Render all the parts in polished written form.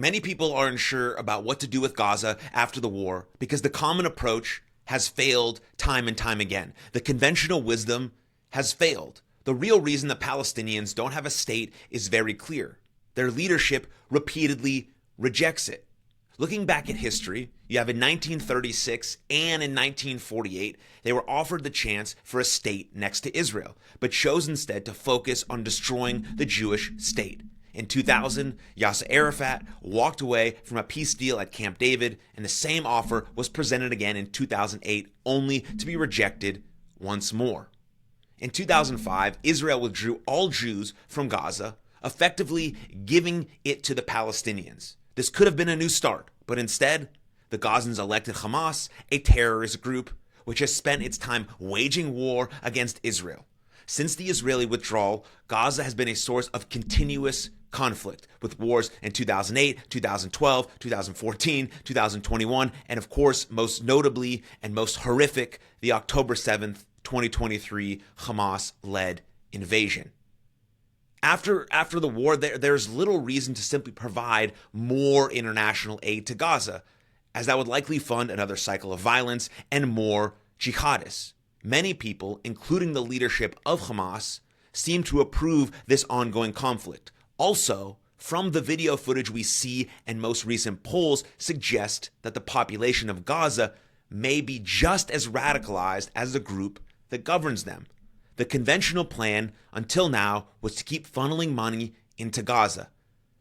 Many people are unsure about what to do with Gaza after the war because the common approach has failed time and time again. The conventional wisdom has failed. The real reason the Palestinians don't have a state is very clear. Their leadership repeatedly rejects it. Looking back at history, you have in 1936 and in 1948, they were offered the chance for a state next to Israel, but chose instead to focus on destroying the Jewish state. In 2000, Yasser Arafat walked away from a peace deal at Camp David, and the same offer was presented again in 2008, only to be rejected once more. In 2005, Israel withdrew all Jews from Gaza, effectively giving it to the Palestinians. This could have been a new start, but instead, the Gazans elected Hamas, a terrorist group which has spent its time waging war against Israel. Since the Israeli withdrawal, Gaza has been a source of continuous conflict, with wars in 2008, 2012, 2014, 2021, and of course, most notably and most horrific, the October 7th, 2023 Hamas-led invasion. After the war, there's little reason to simply provide more international aid to Gaza, as that would likely fund another cycle of violence and more jihadists. Many people, including the leadership of Hamas, seem to approve this ongoing conflict. Also, from the video footage we see and most recent polls suggest that the population of Gaza may be just as radicalized as the group that governs them. The conventional plan until now was to keep funneling money into Gaza.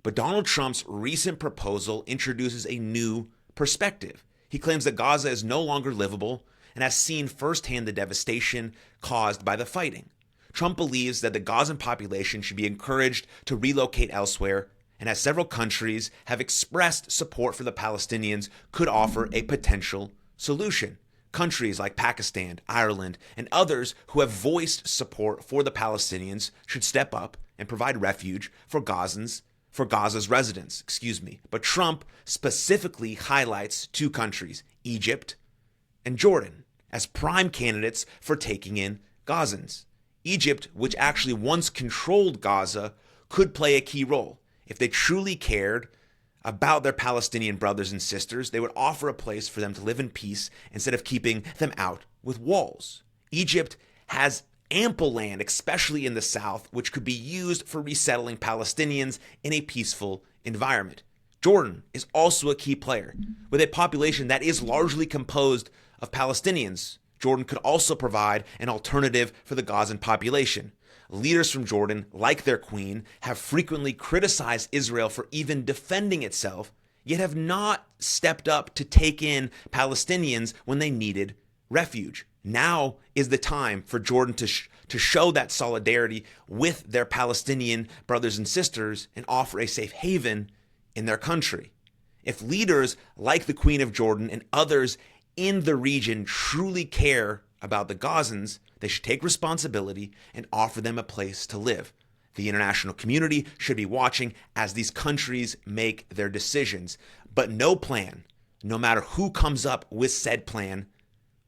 But Donald Trump's recent proposal introduces a new perspective. He claims that Gaza is no longer livable and has seen firsthand the devastation caused by the fighting. Trump believes that the Gazan population should be encouraged to relocate elsewhere, and as several countries have expressed support for the Palestinians, could offer a potential solution. Countries like Pakistan, Ireland, and others who have voiced support for the Palestinians should step up and provide refuge for Gaza's residents. But Trump specifically highlights two countries, Egypt and Jordan, as prime candidates for taking in Gazans. Egypt, which actually once controlled Gaza, could play a key role. If they truly cared about their Palestinian brothers and sisters, they would offer a place for them to live in peace instead of keeping them out with walls. Egypt has ample land, especially in the south, which could be used for resettling Palestinians in a peaceful environment. Jordan is also a key player. With a population that is largely composed of Palestinians, Jordan could also provide an alternative for the Gazan population. Leaders from Jordan, like their queen, have frequently criticized Israel for even defending itself, yet have not stepped up to take in Palestinians when they needed refuge. Now is the time for Jordan to show that solidarity with their Palestinian brothers and sisters and offer a safe haven in their country. If leaders like the Queen of Jordan and others in the region truly care about the Gazans, they should take responsibility and offer them a place to live. The international community should be watching as these countries make their decisions. But no plan, no matter who comes up with said plan,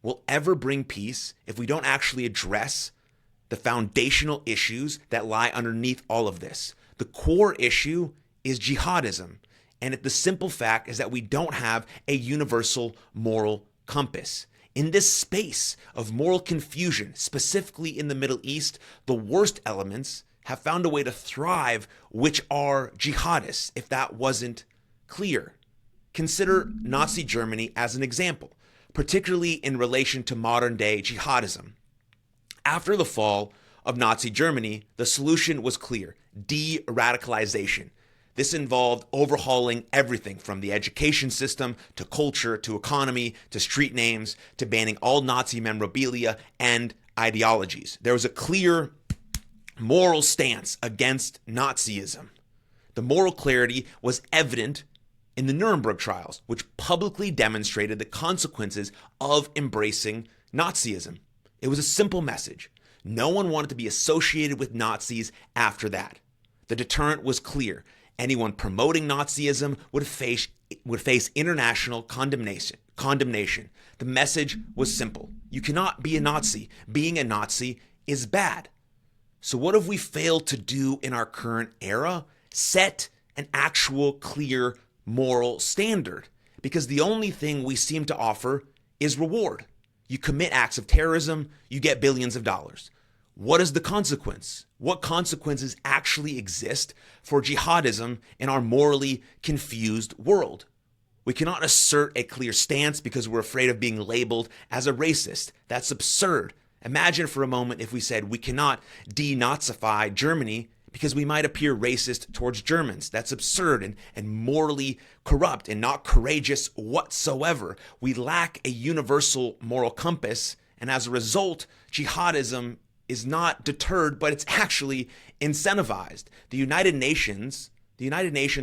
will ever bring peace if we don't actually address the foundational issues that lie underneath all of this. The core issue is jihadism, and the simple fact is that we don't have a universal moral compass. In this space of moral confusion, specifically in the Middle East, the worst elements have found a way to thrive, which are jihadists, if that wasn't clear. Consider Nazi Germany as an example, particularly in relation to modern-day jihadism. After the fall of Nazi Germany, the solution was clear: de-radicalization. This involved overhauling everything from the education system to culture to economy to street names to banning all Nazi memorabilia and ideologies. There was a clear moral stance against Nazism. The moral clarity was evident in the Nuremberg trials, which publicly demonstrated the consequences of embracing Nazism. It was a simple message. No one wanted to be associated with Nazis after that. The deterrent was clear. Anyone promoting Nazism would face international condemnation. The message was simple. You cannot be a Nazi. Being a Nazi is bad. So what have we failed to do in our current era? Set an actual clear moral standard, because the only thing we seem to offer is reward. You commit acts of terrorism, you get billions of dollars. What is the consequence? What consequences actually exist for jihadism in our morally confused world? We cannot assert a clear stance because we're afraid of being labeled as a racist. That's absurd. Imagine for a moment if we said we cannot de-Nazify Germany because we might appear racist towards Germans. That's absurd and morally corrupt and not courageous whatsoever. We lack a universal moral compass, and as a result, jihadism is not deterred, but it's actually incentivized. The United Nations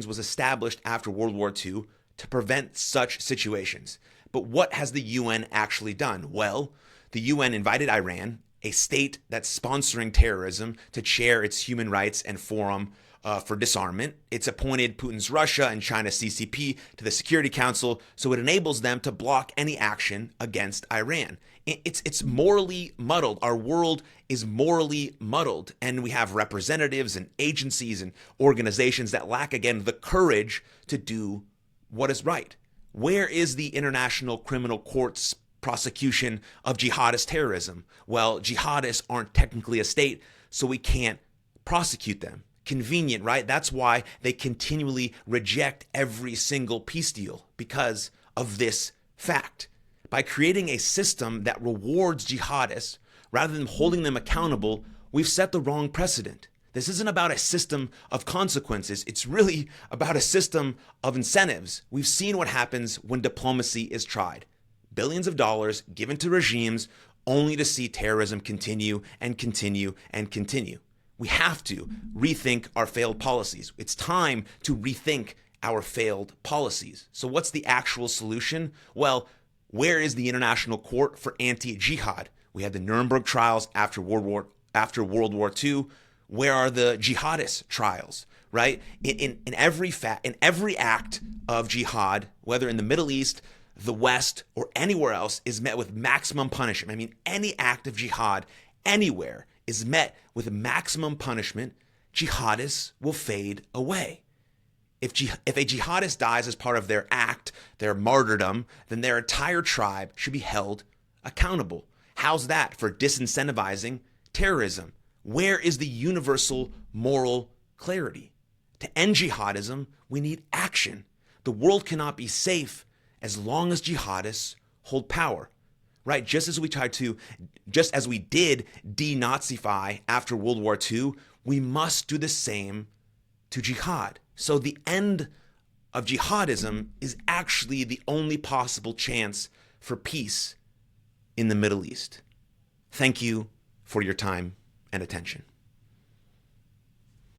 was established after World War II to prevent such situations. But what has the UN actually done? Well, the UN invited Iran, a state that's sponsoring terrorism, to chair its Human Rights and Forum for Disarmament. It's appointed Putin's Russia and China's CCP to the Security Council, so it enables them to block any action against Iran. It's morally muddled. Our world is morally muddled, and we have representatives and agencies and organizations that lack, again, the courage to do what is right. Where is the International Criminal Court's prosecution of jihadist terrorism? Well, jihadists aren't technically a state, so we can't prosecute them. Convenient, right? That's why they continually reject every single peace deal, because of this fact. By creating a system that rewards jihadists rather than holding them accountable, we've set the wrong precedent. This isn't about a system of consequences. It's really about a system of incentives. We've seen what happens when diplomacy is tried. Billions of dollars given to regimes only to see terrorism continue and continue and continue. We have to rethink our failed policies. It's time to rethink our failed policies. So what's the actual solution? Well, where is the International Court for Anti-Jihad? We had the Nuremberg trials after World War II. Where are the jihadist trials, right? In every act of jihad, whether in the Middle East, the West, or anywhere else, is met with maximum punishment. I mean, any act of jihad anywhere is met with maximum punishment. Jihadists will fade away. If a jihadist dies as part of their act, their martyrdom, then their entire tribe should be held accountable. How's that for disincentivizing terrorism? Where is the universal moral clarity? To end jihadism, we need action. The world cannot be safe as long as jihadists hold power, right? Just as we did de-Nazify after World War II, we must do the same to jihad. So the end of jihadism is actually the only possible chance for peace in the Middle East. Thank you for your time and attention.